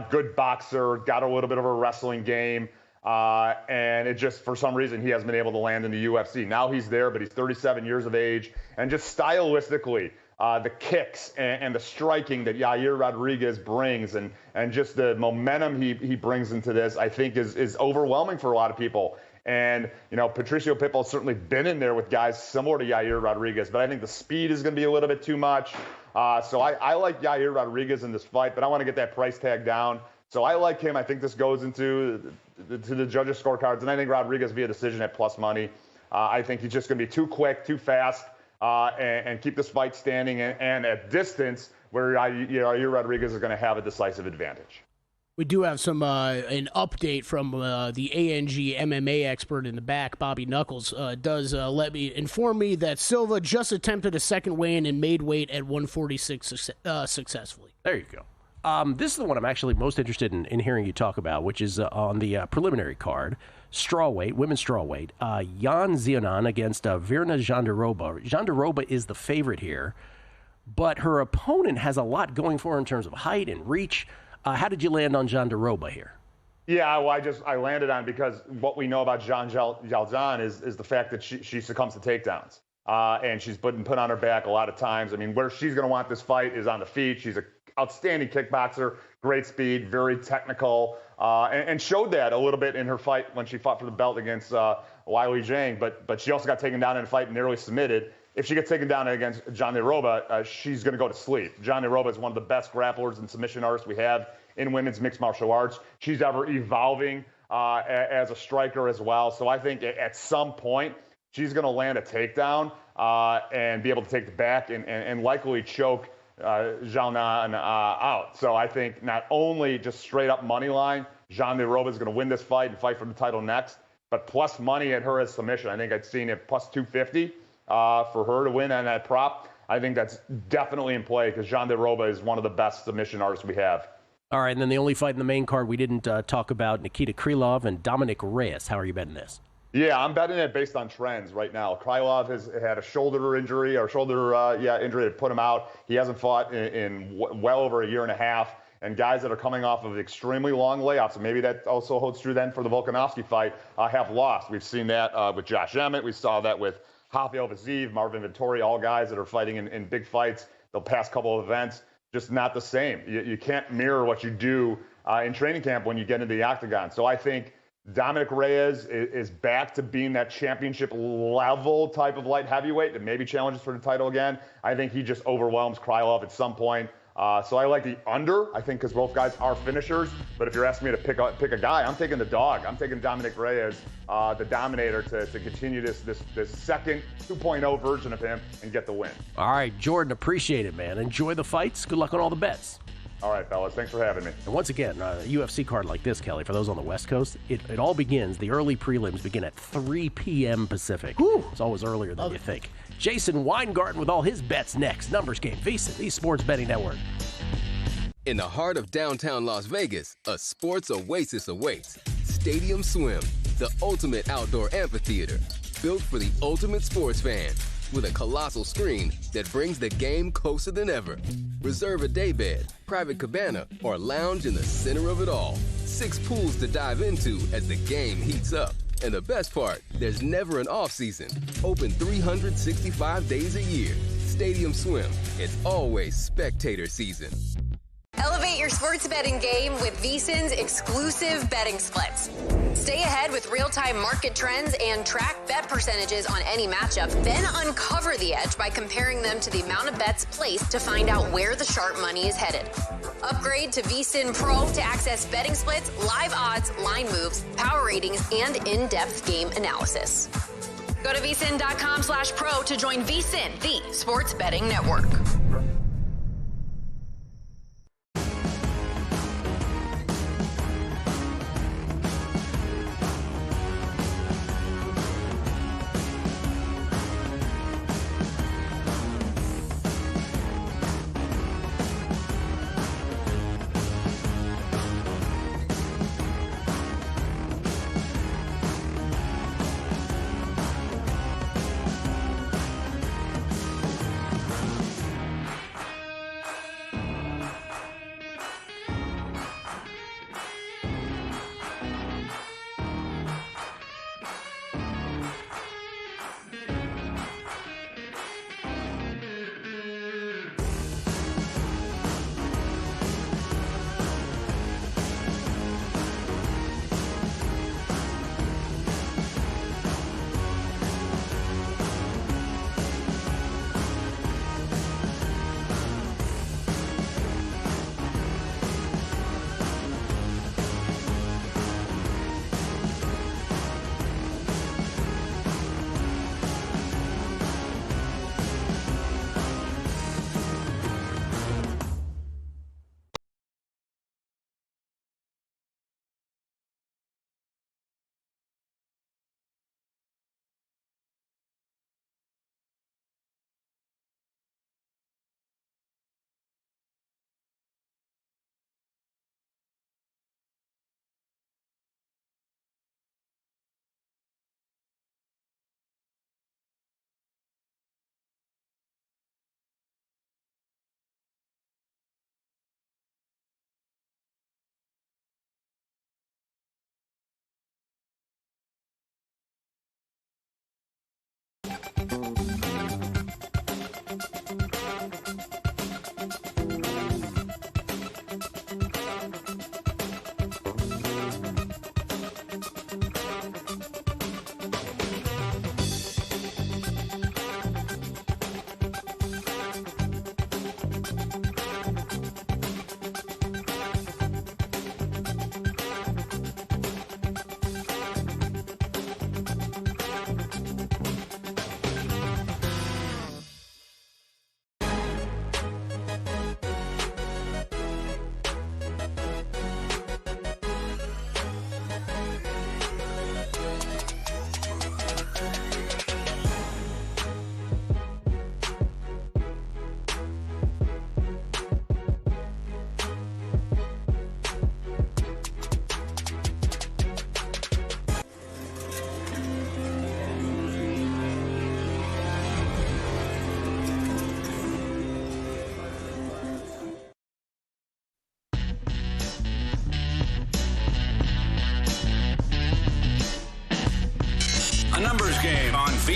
Good boxer, got a little bit of a wrestling game. And it just, for some reason, he hasn't been able to land in the UFC. Now he's there, but he's 37 years of age. And just stylistically, the kicks and the striking that Yair Rodriguez brings and just the momentum he brings into this, I think is overwhelming for a lot of people. And, Patricio Pitbull's certainly been in there with guys similar to Yair Rodriguez, but I think the speed is going to be a little bit too much. So I like Yair Rodriguez in this fight, but I want to get that price tag down. So I like him. I think this goes into the judges' scorecards, and I think Rodriguez via decision at plus money. I think he's just going to be too quick, too fast, and keep this fight standing and at distance where Yair Rodriguez is going to have a decisive advantage. We do have some an update from the ANG MMA expert in the back, Bobby Knuckles, does inform me that Silva just attempted a second weigh-in and made weight at 146 successfly. There you go. This is the one I'm actually most interested in hearing you talk about, which is on the preliminary card, strawweight, women's strawweight, Yan Xiaonan against Virna Jandiroba. Jandiroba is the favorite here, but her opponent has a lot going for her in terms of height and reach. How did you land on Jandiroba here? Yeah, well, I landed on because what we know about Zhang Zhaozhan is the fact that she succumbs to takedowns. And she's been put on her back a lot of times. I mean, where she's going to want this fight is on the feet. She's an outstanding kickboxer, great speed, very technical, and showed that a little bit in her fight when she fought for the belt against Weili Zhang. But she also got taken down in a fight and nearly submitted. If she gets taken down against Jandiroba, she's going to go to sleep. Jandiroba is one of the best grapplers and submission artists we have in women's mixed martial arts. She's ever evolving as a striker as well. So I think at some point she's going to land a takedown and be able to take the back and likely choke Xiaonan out. So I think not only just straight up money line, Jandiroba is going to win this fight and fight for the title next, but plus money at her as submission. I think I'd seen it plus 250. For her to win on that prop. I think that's definitely in play because Jandiroba is one of the best submission artists we have. All right, and then the only fight in the main card we didn't talk about, Nikita Krylov and Dominic Reyes. How are you betting this? Yeah, I'm betting it based on trends right now. Krylov has had a shoulder injury that put him out. He hasn't fought in well over a year and a half. And guys that are coming off of extremely long layoffs, and maybe that also holds true then for the Volkanovski fight, have lost. We've seen that with Josh Emmett. We saw that with Rafael Vsin, Marvin Vettori, all guys that are fighting in big fights the past couple of events. Just not the same. You can't mirror what you do in training camp when you get into the octagon. So I think Dominic Reyes is back to being that championship level type of light heavyweight that maybe challenges for the title again. I think he just overwhelms Krylov at some point. So I like the under, I think, because both guys are finishers. But if you're asking me to pick a guy, I'm taking the dog. I'm taking Dominic Reyes, the Dominator, to continue this second 2.0 version of him and get the win. All right, Jordan, appreciate it, man. Enjoy the fights. Good luck on all the bets. All right, fellas. Thanks for having me. And once again, a UFC card like this, Kelly, for those on the West Coast, it all begins, the early prelims begin at 3 p.m. Pacific. Whew. It's always earlier than you think. Jason Weingarten with all his bets next. Numbers Game, Vsin, the Sports Betting Network. In the heart of downtown Las Vegas, a sports oasis awaits. Stadium Swim, the ultimate outdoor amphitheater, built for the ultimate sports fan. With a colossal screen that brings the game closer than ever. Reserve a daybed, private cabana, or lounge in the center of it all. 6 pools to dive into as the game heats up. And the best part, there's never an off-season. Open 365 days a year. Stadium Swim, it's always spectator season. Elevate your sports betting game with Vsin's exclusive betting splits. Stay ahead with real-time market trends and track bet percentages on any matchup. Then uncover the edge by comparing them to the amount of bets placed to find out where the sharp money is headed. Upgrade to Vsin Pro to access betting splits, live odds, line moves, power ratings, and in-depth game analysis. Go to vsin.com/pro to join Vsin, the sports betting network.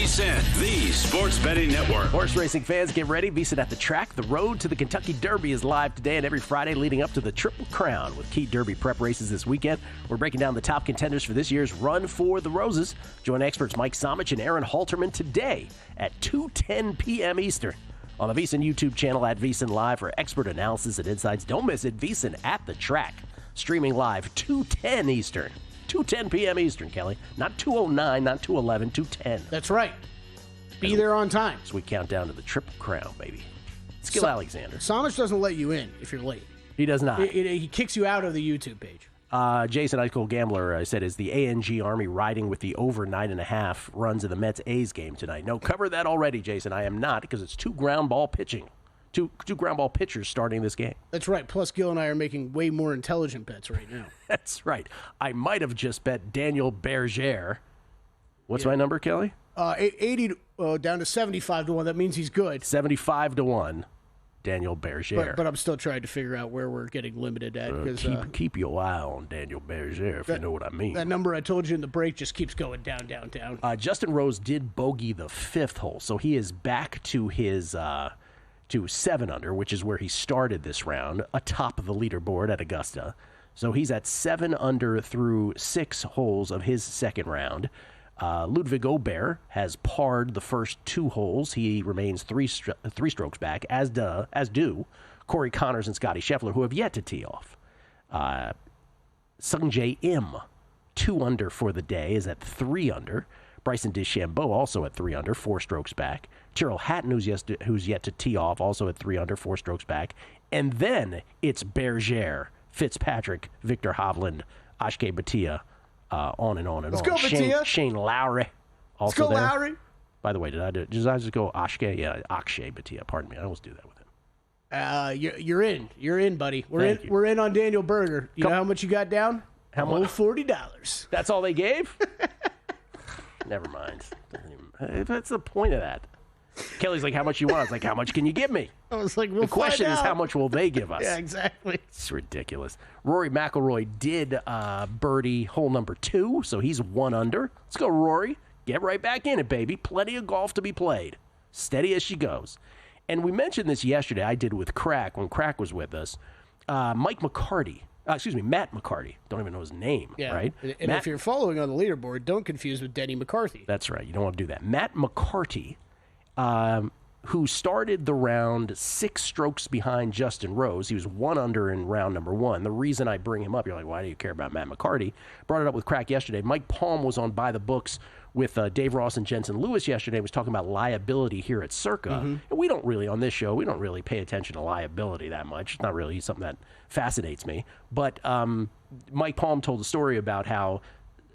VSiN, the Sports Betting Network. Horse racing fans, get ready. Vsin at the track. The road to the Kentucky Derby is live today and every Friday leading up to the Triple Crown with key Derby prep races this weekend. We're breaking down the top contenders for this year's Run for the Roses. Join experts Mike Somich and Aaron Halterman today at 2:10 p.m. Eastern on the Vsin YouTube channel at Vsin Live for expert analysis and insights. Don't miss it. Vsin at the track, streaming live 2:10 Eastern. 2:10 p.m. Eastern, Kelly. Not 2:09, not 2:11, 2:10. That's right. Be there on time. So we count down to the Triple Crown, baby. Skill Alexander. Somich doesn't let you in if you're late. He does not. He kicks you out of the YouTube page. Jason Eichel Gambler said, is the ANG Army riding with the over 9.5 runs in the Mets-A's game tonight? No, covered that already, Jason. I am not, because it's two ground ball pitching. Two ground ball pitchers starting this game. That's right. Plus, Gil and I are making way more intelligent bets right now. That's right. I might have just bet Daniel Berger. What's my number, Kelly? 80 down to 75 to 1. That means he's good. 75 to 1. Daniel Berger. But I'm still trying to figure out where we're getting limited at. Keep your eye on Daniel Berger, if you know what I mean. That number I told you in the break just keeps going down, down, down. Justin Rose did bogey the 5th hole, so he is back to his to 7 under, which is where he started this round, atop of the leaderboard at Augusta. So he's at 7 under through 6 holes of his second round. Ludwig Aubert has parred the first 2 holes. He remains three strokes back, as do Corey Connors and Scotty Scheffler, who have yet to tee off. Sungjae Im, 2 under for the day, is at 3 under. Bryson DeChambeau also at 3 under, 4 strokes back. Tyrrell Hatton, who's yet to tee off, also at 3 under, 4 strokes back. And then it's Berger, Fitzpatrick, Victor Hovland, Ashke Bhatia, on and on and Let's on. go, Bhatia. Shane Lowry also Let's go, there. Lowry. By the way, did I just go Ashke? Yeah, Akshay Bhatia. Pardon me. I always do that with him. You're in. You're in, buddy. We're in on Daniel Berger. You know how much you got down? How much? $40. That's all they gave? Never mind. That's the point of that. Kelly's like, how much you want? I was like, how much can you give me? I was like, the question is, how much will they give us? Yeah, exactly. It's ridiculous. Rory McIlroy did birdie hole number 2, so he's 1 under. Let's go, Rory. Get right back in it, baby. Plenty of golf to be played. Steady as she goes. And we mentioned this yesterday. I did with Crack when Crack was with us. Matt McCarty. Don't even know his name, right? And if you're following on the leaderboard, don't confuse with Denny McCarthy. That's right. You don't want to do that. Matt McCarty, who started the round 6 strokes behind Justin Rose. He was 1 under in round number 1. The reason I bring him up, you're like, why do you care about Matt McCarty? Brought it up with Crack yesterday. Mike Palm was on By the Books with Dave Ross and Jensen Lewis yesterday. Was talking about liability here at Circa. Mm-hmm. And we don't really, on this show, we don't really pay attention to liability that much. It's not really something that fascinates me. But Mike Palm told a story about how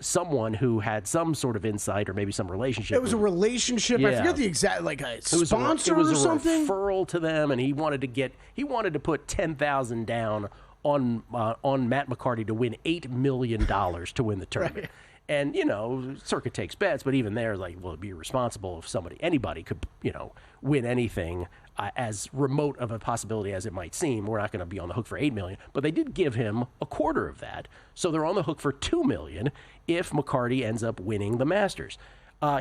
someone who had some sort of insight or maybe some relationship. It was a relationship. Yeah. I forget the exact, like a sponsor it was or something. It was a referral to them, and he wanted to put $10,000 down on Matt McCarty to win $8 million to win the tournament. Right. And, Circa takes bets, but even there, like, well, it'd be irresponsible if anybody could, win anything as remote of a possibility as it might seem. We're not going to be on the hook for $8 million, but they did give him a quarter of that. So they're on the hook for $2 million if McCarty ends up winning the Masters.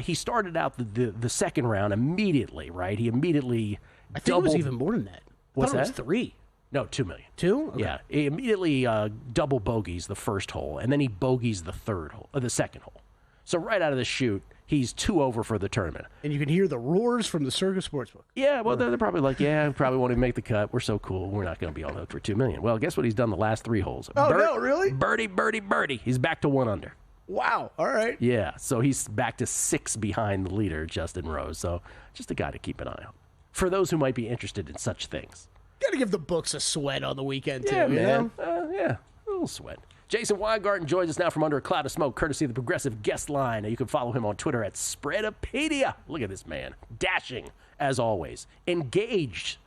He started out the second round immediately, right? He immediately I think it was even more than that. What's I thought that? It was 3. No, $2 million. 2? Okay. Yeah, he immediately double bogeys the first hole, and then he bogeys the second hole. So right out of the chute, he's 2 over for the tournament. And you can hear the roars from the Circa Sportsbook. Yeah, well, they're probably like, we probably won't even make the cut. We're so cool. We're not going to be on the hook for $2 million. Well, guess what he's done the last 3 holes? Oh, no, really? Birdie, birdie, birdie. He's back to 1 under. Wow. All right. Yeah, so he's back to 6 behind the leader, Justin Rose. So just a guy to keep an eye on for those who might be interested in such things. Got to give the books a sweat on the weekend, too. Yeah, man. Yeah, a little sweat. Jason Weingarten joins us now from under a cloud of smoke, courtesy of the Progressive Guest Line. You can follow him on Twitter at Spreadopedia. Look at this man. Dashing, as always. Engaged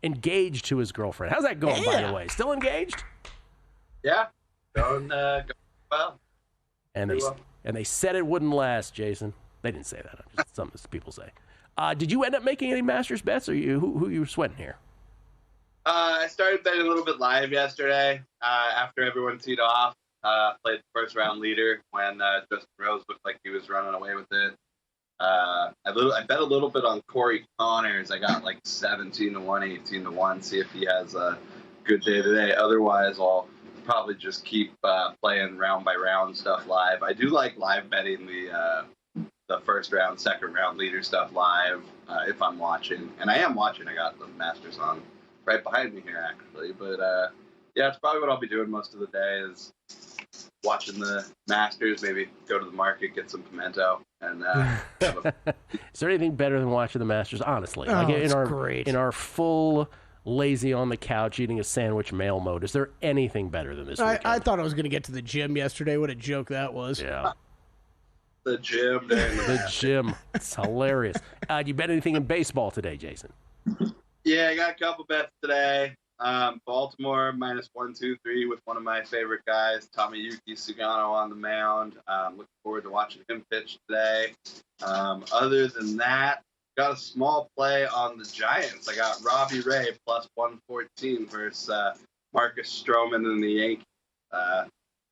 to his girlfriend. How's that going, by the way? Still engaged? Yeah. Going well. And they said it wouldn't last, Jason. They didn't say that. Just something people say. Did you end up making any Masters bets, or who you sweating here? I started betting a little bit live yesterday after everyone teed off. Played the first round leader when Justin Rose looked like he was running away with it. I bet a little bit on Corey Connors. I got like 17-1, 18-1. See if he has a good day today. Otherwise, I'll probably just keep playing round by round stuff live. I do like live betting the first round, second round leader stuff live if I'm watching, and I am watching. I got the Masters on right behind me here actually, but yeah, it's probably what I'll be doing most of the day is watching the Masters. Maybe go to the market, get some pimento, and Is there anything better than watching the Masters? Honestly, it's great. In our full lazy on the couch eating a sandwich male mode, is there anything better than this weekend? I thought I was going to get to the gym yesterday. What a joke that was. Yeah. The gym. The gym. It's hilarious. You bet anything in baseball today, Jason? Yeah, I got a couple bets today. Baltimore minus 1-2-3 with one of my favorite guys, Tomoyuki Sugano on the mound. Looking forward to watching him pitch today. Other than that, got a small play on the Giants. I got Robbie Ray plus 114 versus Marcus Stroman and the Yankees.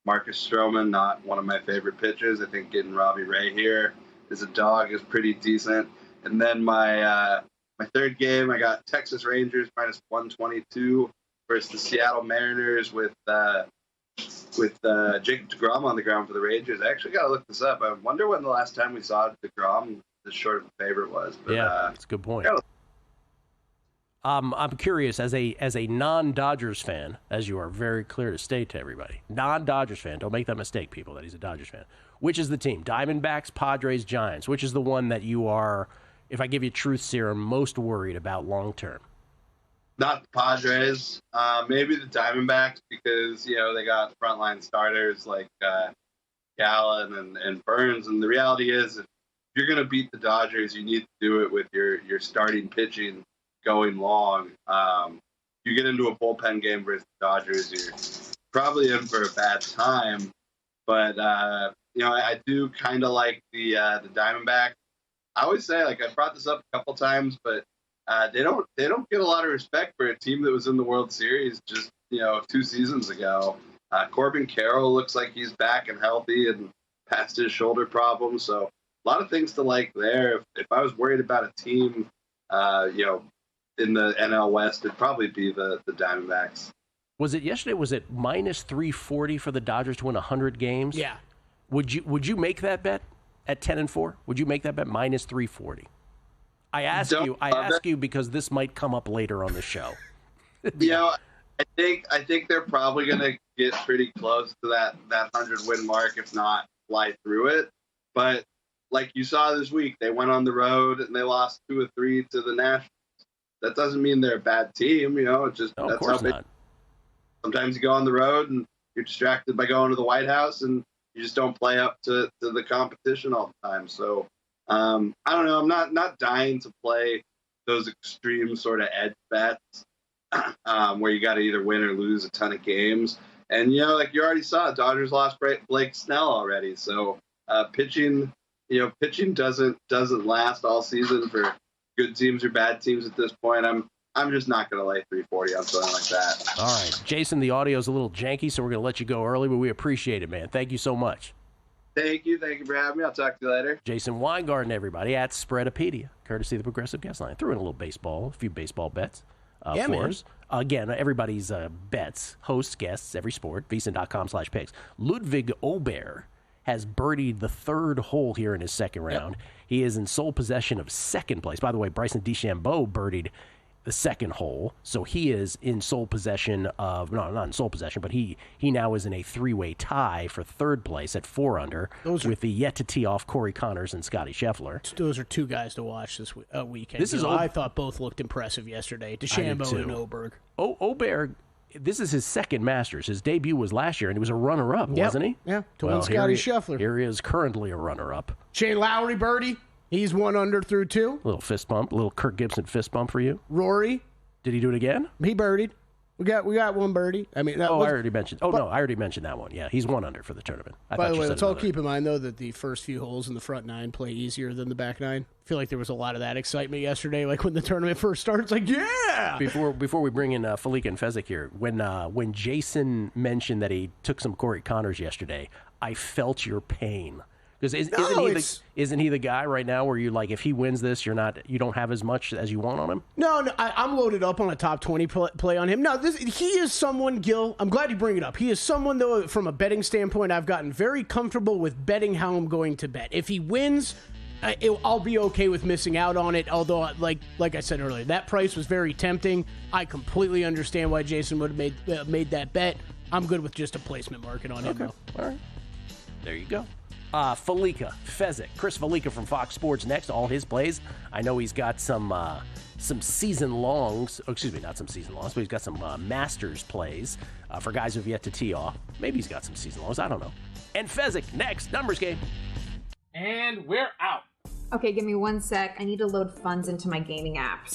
Marcus Stroman, not one of my favorite pitchers. I think getting Robbie Ray here as a dog is pretty decent. And then my third game, I got Texas Rangers minus 122 versus the Seattle Mariners with Jacob deGrom on the ground for the Rangers. I actually got to look this up. I wonder when the last time we saw deGrom as short of a favorite was. But, that's a good point. I'm curious, as a non-Dodgers fan, as you are very clear to state to everybody, non-Dodgers fan, don't make that mistake, people, that he's a Dodgers fan. Which is the team? Diamondbacks, Padres, Giants. Which is the one that you are, if I give you truth serum, most worried about long-term? Not the Padres. Maybe the Diamondbacks because, they got frontline starters like Gallen and Burns. And the reality is, if you're going to beat the Dodgers, you need to do it with your starting pitching going long. You get into a bullpen game versus the Dodgers, you're probably in for a bad time. But I do kind of like the Diamondbacks. I always say, I brought this up a couple times, but they don't get a lot of respect for a team that was in the World Series just 2 seasons ago. Corbin Carroll looks like he's back and healthy and past his shoulder problems, so a lot of things to like there. If I was worried about a team, in the NL West, it'd probably be the Diamondbacks. Was it yesterday? Was it minus 340 for the Dodgers to win 100 games? Yeah. Would you make that bet at 10-4? Would you make that bet minus 340? I ask you because this might come up later on the show. I think they're probably going to get pretty close to that 100-win mark, if not fly through it. But like you saw this week, they went on the road and they lost 2 or 3 to the Nationals. That doesn't mean they're a bad team, It's just no, that's of course how not. Sometimes you go on the road and you're distracted by going to the White House, and you just don't play up to the competition all the time. So I don't know. I'm not dying to play those extreme sort of edge bets where you got to either win or lose a ton of games. And like you already saw, Dodgers lost Blake Snell already. So pitching doesn't last all season for good teams or bad teams at this point. I'm just not going to lay 340 on something like that. All right, Jason, the audio's a little janky, so we're going to let you go early, but we appreciate it, man. Thank you so much. Thank you for having me. I'll talk to you later. Jason Weingarten, everybody, at Spreadopedia, courtesy of the Progressive Guest Line. Threw in a few baseball bets for us. Again, everybody's bets, hosts, guests, every sport, vsin.com/picks. Ludwig Ober has birdied the third hole here in his second round. Yep. He is in sole possession of second place. By the way, Bryson DeChambeau birdied the second hole, so he is in sole possession of, no, not in sole possession, but he now is in a 3-way tie for third place at 4 under with the yet to tee off Corey Connors and Scotty Scheffler. Those are 2 guys to watch this weekend. I thought both looked impressive yesterday, DeChambeau and Oberg. Oberg, this is his second Masters. His debut was last year, and he was a runner-up, wasn't he? Yeah, to win Scotty Scheffler. Here he is currently a runner-up. Shane Lowry birdie. He's 1 under through 2. Little fist bump, little Kirk Gibson fist bump for you. Rory. Did he do it again? He birdied. We got 1 birdie. I mean, I already mentioned. I already mentioned that one. Yeah, he's 1 under for the tournament. By the way, let's all keep in mind though that the first few holes in the front 9 play easier than the back 9. I feel like there was a lot of that excitement yesterday, like when the tournament first starts. Like, yeah. Before we bring in Felica and Fezzik here, when Jason mentioned that he took some Corey Connors yesterday, I felt your pain. Because isn't he the guy right now where you like if he wins this, you don't have as much as you want on him? No, I'm loaded up on a top 20 play on him. No, he is someone, Gil. I'm glad you bring it up. He is someone though, from a betting standpoint, I've gotten very comfortable with betting how I'm going to bet. If he wins, I'll be okay with missing out on it. Although, like I said earlier, that price was very tempting. I completely understand why Jason would have made that bet. I'm good with just a placement market on him. Though. All right, there you go. Fezzik, Chris Fallica from Fox Sports next. All his plays. I know he's got some season longs. Oh, excuse me, not some season longs, but he's got some Masters plays for guys who've yet to tee off. Maybe he's got some season longs. I don't know. And Fezzik next. Numbers game. And we're out. Okay, give me 1 sec. I need to load funds into my gaming apps.